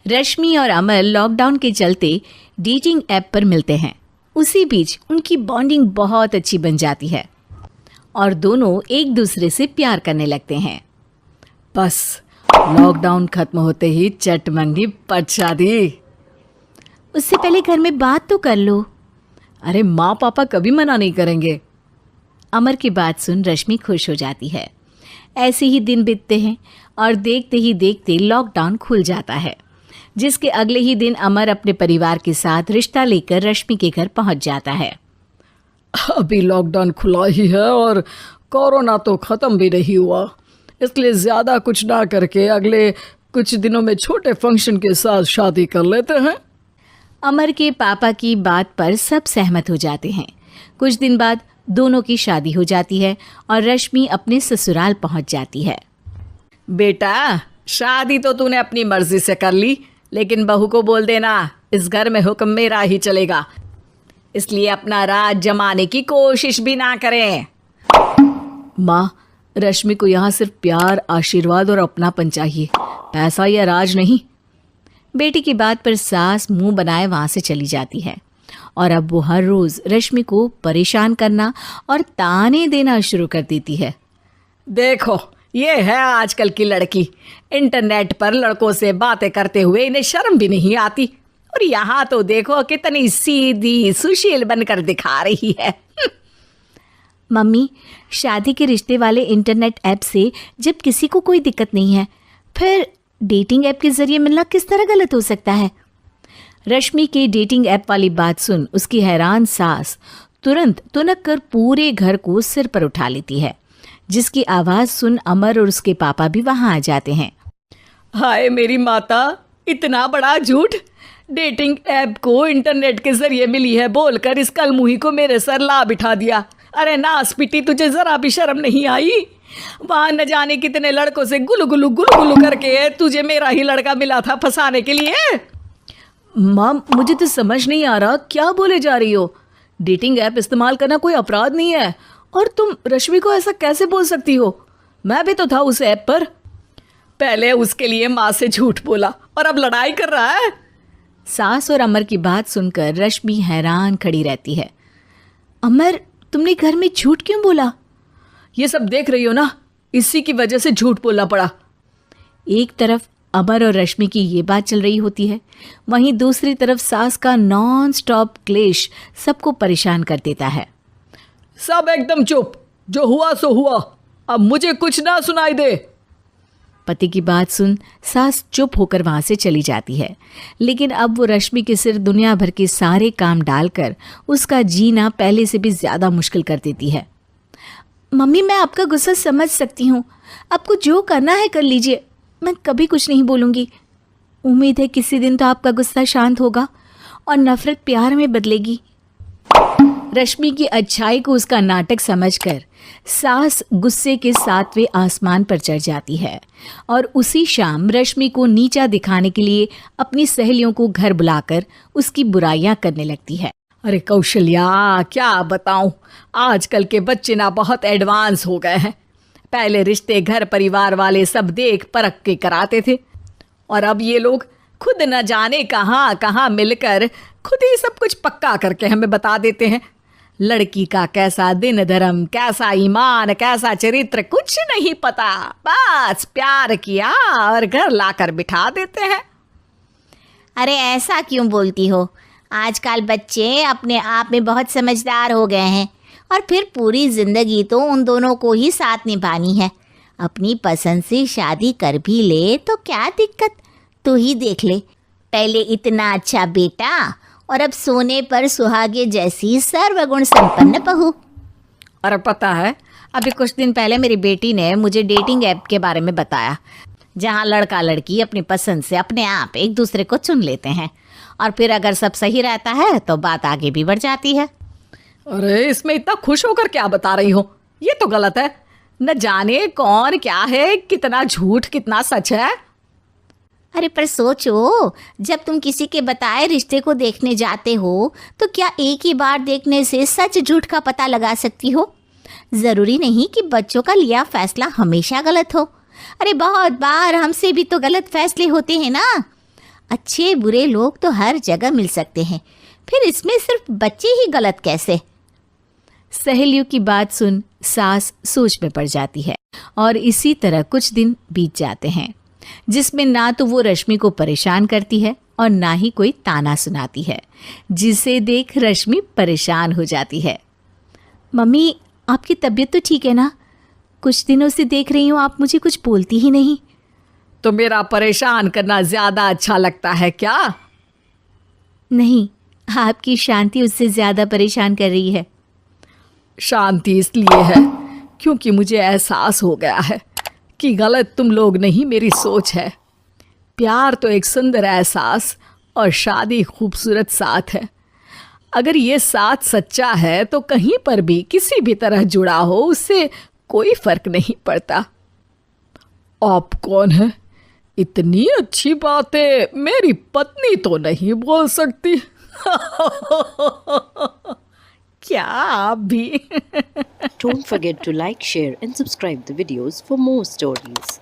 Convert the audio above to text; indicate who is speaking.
Speaker 1: रश्मि और अमर लॉकडाउन के चलते डेटिंग ऐप पर मिलते हैं। उसी बीच उनकी बॉन्डिंग बहुत अच्छी बन जाती है और दोनों एक दूसरे से प्यार करने लगते हैं।
Speaker 2: बस लॉकडाउन खत्म होते ही चट मंगी पट शादी।
Speaker 1: उससे पहले घर में बात तो कर लो।
Speaker 2: अरे माँ पापा कभी मना नहीं करेंगे।
Speaker 1: अमर की बात सुन रश्मि खुश हो जाती है। ऐसे ही दिन बीतते हैं और देखते ही देखते लॉकडाउन खुल जाता है, जिसके अगले ही दिन अमर अपने परिवार के साथ रिश्ता लेकर रश्मि के घर पहुंच जाता है।
Speaker 2: अभी लॉकडाउन खुला ही है और कोरोना तो ख़त्म भी नहीं हुआ, इसलिए ज़्यादा कुछ ना करके अगले कुछ दिनों में छोटे फंक्शन के साथ शादी कर लेते हैं।
Speaker 1: अमर के पापा की बात पर सब सहमत हो जाते हैं। कुछ दिन बाद दोनों की शादी हो जाती है और रश्मि अपने ससुराल पहुंच जाती है।
Speaker 2: बेटा, शादी तो तूने अपनी मर्जी से कर ली, लेकिन बहू को बोल देना इस घर में हुक्म मेरा ही चलेगा, इसलिए अपना राज जमाने की कोशिश भी ना करें। माँ, रश्मि को यहाँ सिर्फ प्यार, आशीर्वाद और अपनापन चाहिए, पैसा या राज नहीं।
Speaker 1: बेटी की बात पर सास मुंह बनाए वहां से चली जाती है और अब वो हर रोज रश्मि को परेशान करना और ताने देना शुरू कर देती है।
Speaker 2: देखो, ये है आजकल की लड़की, इंटरनेट पर लड़कों से बातें करते हुए इन्हें शर्म भी नहीं आती, और यहाँ तो देखो कितनी सीधी सुशील बनकर दिखा रही है।
Speaker 1: मम्मी, शादी के रिश्ते वाले इंटरनेट ऐप से जब किसी को कोई दिक्कत नहीं है, फिर डेटिंग ऐप के जरिए मिलना किस तरह गलत हो सकता है? रश्मि के डेटिंग ऐप वाली बात सुन उसकी हैरान सास तुरंत तुनक कर पूरे घर को सिर पर उठा लेती है, जिसकी आवाज़ सुन अमर और उसके पापा भी वहाँ आ जाते हैं।
Speaker 2: हाय मेरी माता, इतना बड़ा झूठ! डेटिंग ऐप को इंटरनेट के जरिए मिली है बोलकर इस कलमुही को मेरे सर ला बिठा दिया। अरे नास पिटी, तुझे जरा भी शर्म नहीं आई? वहाँ न जाने कितने लड़कों से गुलु गुलु करके तुझे मेरा ही लड़का मिला था फंसाने के लिए। माँ, मुझे तो समझ नहीं आ रहा क्या बोले जा रही हो। डेटिंग ऐप इस्तेमाल करना कोई अपराध नहीं है, और तुम रश्मि को ऐसा कैसे बोल सकती हो? मैं भी तो था उस ऐप पर। पहले उसके लिए माँ से झूठ बोला और अब लड़ाई कर रहा है।
Speaker 1: सास और अमर की बात सुनकर रश्मि हैरान खड़ी रहती है। अमर, तुमने घर में झूठ क्यों बोला?
Speaker 2: ये सब देख रही हो ना, इसी की वजह से झूठ बोलना पड़ा।
Speaker 1: एक तरफ अमर और रश्मि की ये बात चल रही होती है, वहीं दूसरी तरफ सास का नॉन स्टॉप क्लेश सबको परेशान कर देता है।
Speaker 2: सब एकदम चुप, जो हुआ सो हुआ, अब मुझे कुछ ना सुनाई दे।
Speaker 1: पति की बात सुन सास चुप होकर वहां से चली जाती है, लेकिन अब वो रश्मि के सिर दुनिया भर के सारे काम डालकर उसका जीना पहले से भी ज्यादा मुश्किल कर देती है। मम्मी, मैं आपका गुस्सा समझ सकती हूँ, आपको जो करना है कर लीजिए, मैं कभी कुछ नहीं बोलूँगी। उम्मीद है किसी दिन तो आपका गुस्सा शांत होगा और नफरत प्यार में बदलेगी। रश्मि की अच्छाई को उसका नाटक समझकर सास गुस्से के 7वें आसमान पर चढ़ जाती है और उसी शाम रश्मि को नीचा दिखाने के लिए अपनी सहेलियों को घर बुलाकर उसकी बुराइयां करने लगती है।
Speaker 2: अरे कौशल्या, क्या बताऊं, आजकल के बच्चे ना बहुत एडवांस हो गए हैं। पहले रिश्ते घर परिवार वाले सब देख परख के कराते थे, और अब ये लोग खुद न जाने कहाँ कहाँ मिलकर खुद ही सब कुछ पक्का करके हमें बता देते हैं। लड़की का कैसा दिन धर्म, कैसा ईमान, कैसा चरित्र कुछ नहीं पता, बस प्यार किया और घर लाकर बिठा देते हैं।
Speaker 3: अरे ऐसा क्यों बोलती हो? आजकल बच्चे अपने आप में बहुत समझदार हो गए हैं, और फिर पूरी ज़िंदगी तो उन दोनों को ही साथ निभानी है। अपनी पसंद से शादी कर भी ले तो क्या दिक्कत, तू ही देख ले, पहले इतना अच्छा बेटा और अब सोने पर सुहागे जैसी सर्वगुण संपन्न बहू।
Speaker 1: और पता है, अभी कुछ दिन पहले मेरी बेटी ने मुझे डेटिंग ऐप के बारे में बताया, जहाँ लड़का लड़की अपनी पसंद से अपने आप एक दूसरे को चुन लेते हैं, और फिर अगर सब सही रहता है तो बात आगे भी बढ़ जाती है।
Speaker 2: अरे इसमें इतना खुश होकर क्या बता रही हो? ये तो गलत है। न जाने कौन क्या है, कितना झूठ कितना सच है।
Speaker 3: अरे पर सोचो, जब तुम किसी के बताए रिश्ते को देखने जाते हो तो क्या एक ही बार देखने से सच झूठ का पता लगा सकती हो? ज़रूरी नहीं कि बच्चों का लिया फैसला हमेशा गलत हो। अरे बहुत बार हमसे भी तो गलत फैसले होते हैं ना। अच्छे बुरे लोग तो हर जगह मिल सकते हैं, फिर इसमें सिर्फ बच्चे ही गलत कैसे?
Speaker 1: सहेलियों की बात सुन सास सोच में पड़ जाती है और इसी तरह कुछ दिन बीत जाते हैं जिसमें ना तो वो रश्मि को परेशान करती है और ना ही कोई ताना सुनाती है, जिसे देख रश्मि परेशान हो जाती है। मम्मी, आपकी तबीयत तो ठीक है ना? कुछ दिनों से देख रही हूँ आप मुझे कुछ बोलती ही नहीं।
Speaker 2: तो मेरा परेशान करना ज्यादा अच्छा लगता है क्या?
Speaker 1: नहीं, आपकी शांति उससे ज्यादा परेशान कर रही है।
Speaker 2: शांति इसलिए है क्योंकि मुझे एहसास हो गया है कि गलत तुम लोग नहीं, मेरी सोच है। प्यार तो एक सुंदर एहसास और शादी खूबसूरत साथ है। अगर ये साथ सच्चा है तो कहीं पर भी किसी भी तरह जुड़ा हो उससे कोई फर्क नहीं पड़ता। आप कौन है? इतनी अच्छी बातें मेरी पत्नी तो नहीं बोल सकती। क्या आप भी?
Speaker 4: Don't forget to like, share and subscribe the videos for more stories.